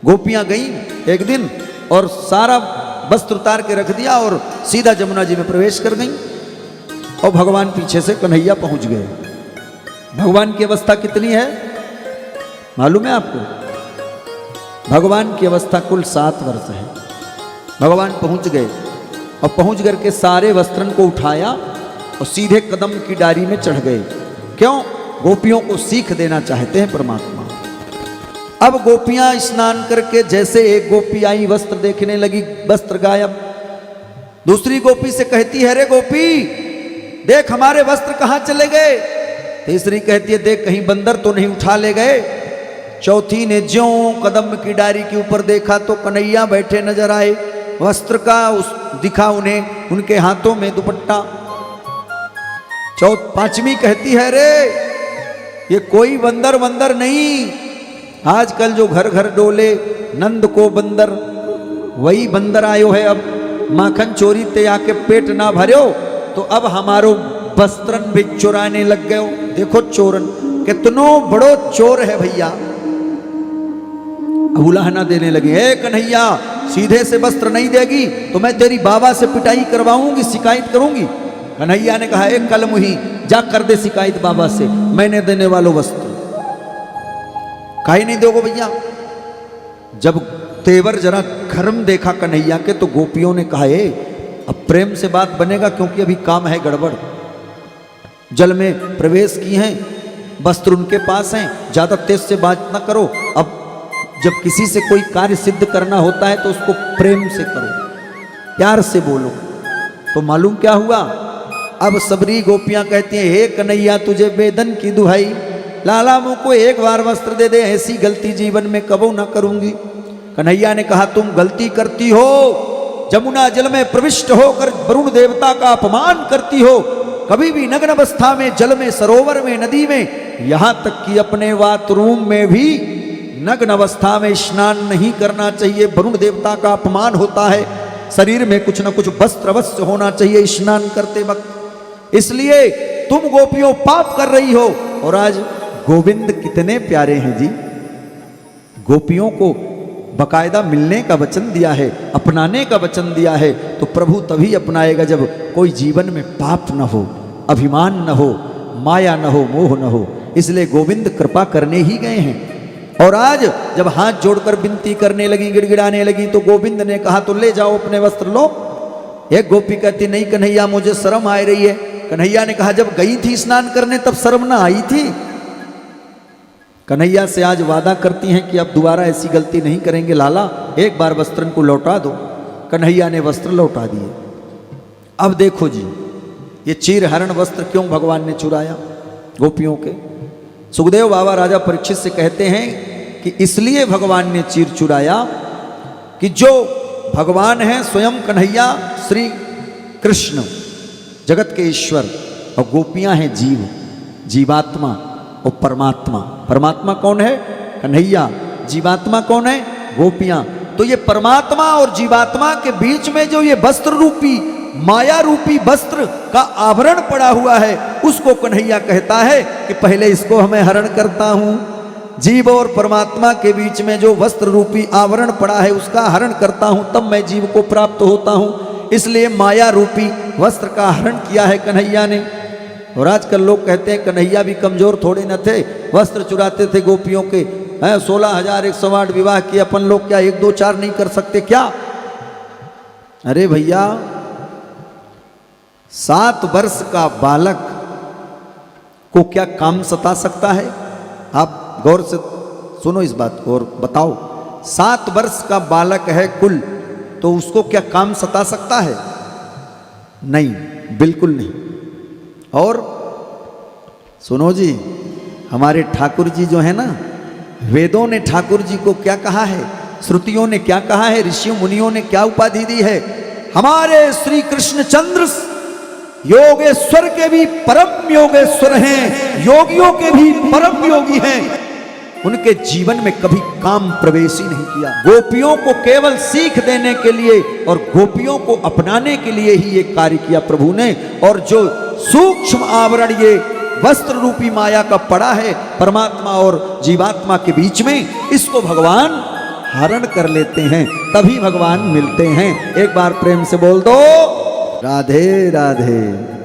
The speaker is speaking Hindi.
गोपियां गईं एक दिन और सारा वस्त्र उतार के रख दिया और सीधा जमुना जी में प्रवेश कर गईं और भगवान पीछे से कन्हैया पहुंच गए। भगवान की अवस्था कितनी है मालूम है आपको? भगवान की अवस्था कुल 7 वर्ष है। भगवान पहुंच गए और पहुंच करके सारे वस्त्रन को उठाया और सीधे कदम की डारी में चढ़ गए। क्यों? गोपियों को सीख देना चाहते हैं परमात्मा। अब गोपियां स्नान करके जैसे एक गोपी आई वस्त्र देखने लगी, वस्त्र गायब। दूसरी गोपी से कहती है, अरे गोपी देख हमारे वस्त्र कहां चले गए। तीसरी कहती है, देख कहीं बंदर तो नहीं उठा ले गए। चौथी ने ज्यों कदम की डारी के ऊपर देखा तो कन्हैया बैठे नजर आए। वस्त्र का दिखा उन्हें, उनके हाथों में दुपट्टा। पांचवी कहती है, रे ये कोई बंदर वंदर नहीं, आजकल जो घर घर डोले नंद को बंदर, वही बंदर आयो है। अब माखन चोरी ते आके पेट ना भर्यो तो अब हमारो वस्त्रन भी चुराने लग गयो। देखो चोरन कितनो बड़ो चोर है भैया। उलाहना देने लगे, हे कन्हैया सीधे से वस्त्र नहीं देगी तो मैं तेरी बाबा से पिटाई करवाऊंगी, शिकायत करूंगी। कन्हैया ने कहा, एक कल मुही जा कर दे शिकायत बाबा से, मैंने देने वालों वस्त्र काहे नहीं दोगे भैया। जब तेवर जरा खर्म देखा कन्हैया के तो गोपियों ने कहा, अब प्रेम से बात बनेगा क्योंकि अभी काम है गड़बड़। जल में प्रवेश की हैं, वस्त्र उनके पास हैं, ज्यादा तेज से बात ना करो। अब जब किसी से कोई कार्य सिद्ध करना होता है तो उसको प्रेम से करो, प्यार से बोलो। तो मालूम क्या हुआ? अब सबरी गोपियां कहती हैं, हे कन्हैया तुझे वेदन की दुहाई, लाला मुँह को एक बार वस्त्र दे दे, ऐसी गलती जीवन में कबो ना करूंगी। कन्हैया ने कहा, तुम गलती करती हो, जमुना जल में प्रविष्ट होकर वरुण देवता का अपमान करती हो। कभी भी नग्न अवस्था में जल में, सरोवर में, नदी में, यहां तक कि अपने बाथरूम में भी नग्न अवस्था में स्नान नहीं करना चाहिए। वरुण देवता का अपमान होता है। शरीर में कुछ न कुछ वस्त्र अवश्य होना चाहिए स्नान करते वक्त। इसलिए तुम गोपियों पाप कर रही हो। और आज गोविंद कितने प्यारे हैं जी। गोपियों को बकायदा मिलने का वचन दिया है, अपनाने का वचन दिया है। तो प्रभु तभी अपनाएगा जब कोई जीवन में पाप न हो, अभिमान न हो, माया न हो, मोह न हो। इसलिए गोविंद कृपा करने ही गए हैं। और आज जब हाथ जोड़कर विनती करने लगी, गिड़गिड़ाने लगी, तो गोविंद ने कहा, तो ले जाओ अपने वस्त्र लो। एक गोपी कहती, नहीं कन्हैया मुझे शर्म आ रही है। कन्हैया ने कहा, जब गई थी स्नान करने तब शर्म ना आई थी। कन्हैया से आज वादा करती हैं कि अब दोबारा ऐसी गलती नहीं करेंगे लाला, एक बार वस्त्रन को लौटा दो। कन्हैया ने वस्त्र लौटा दिए। अब देखो जी, ये चीर हरण वस्त्र क्यों भगवान ने चुराया गोपियों के? सुखदेव बाबा राजा परीक्षित से कहते हैं कि इसलिए भगवान ने चीर चुराया कि जो भगवान है स्वयं कन्हैया श्री कृष्ण जगत के ईश्वर, और गोपियां हैं जीव, जीवात्मा और परमात्मा। परमात्मा कौन है? कन्हैया। जीवात्मा कौन है? गोपियां। तो ये परमात्मा और जीवात्मा के बीच में जो ये वस्त्र रूपी, माया रूपी वस्त्र का आवरण पड़ा हुआ है, उसको कन्हैया कहता है कि पहले इसको हमें हरण करता हूं। जीव और परमात्मा के बीच में जो वस्त्र रूपी आवरण पड़ा है उसका हरण करता हूं, तब मैं जीव को प्राप्त होता हूं। इसलिए माया रूपी वस्त्र का हरण किया है कन्हैया ने। और आजकल लोग कहते हैं कन्हैया भी कमजोर थोड़े न थे, वस्त्र चुराते थे गोपियों के। 16,108 विवाह किए, अपन लोग क्या 1, 2, 4 नहीं कर सकते क्या? अरे भैया, 7 वर्ष का बालक को क्या काम सता सकता है? आप गौर से सुनो इस बात को और बताओ। 7 वर्ष का बालक है कुल, तो उसको क्या काम सता सकता है? नहीं, बिल्कुल नहीं। और सुनो जी, हमारे ठाकुर जी जो है ना, वेदों ने ठाकुर जी को क्या कहा है, श्रुतियों ने क्या कहा है, ऋषि मुनियों ने क्या उपाधि दी है? हमारे श्री कृष्णचंद्र योगेश्वर के भी परम योगेश्वर हैं, योगियों के भी परम योगी हैं। उनके जीवन में कभी काम प्रवेश ही नहीं किया। गोपियों को केवल सीख देने के लिए और गोपियों को अपनाने के लिए ही ये कार्य किया प्रभु ने। और जो सूक्ष्म आवरण ये वस्त्र रूपी माया का पड़ा है परमात्मा और जीवात्मा के बीच में, इसको भगवान हरण कर लेते हैं, तभी भगवान मिलते हैं। एक बार प्रेम से बोल दो राधे राधे।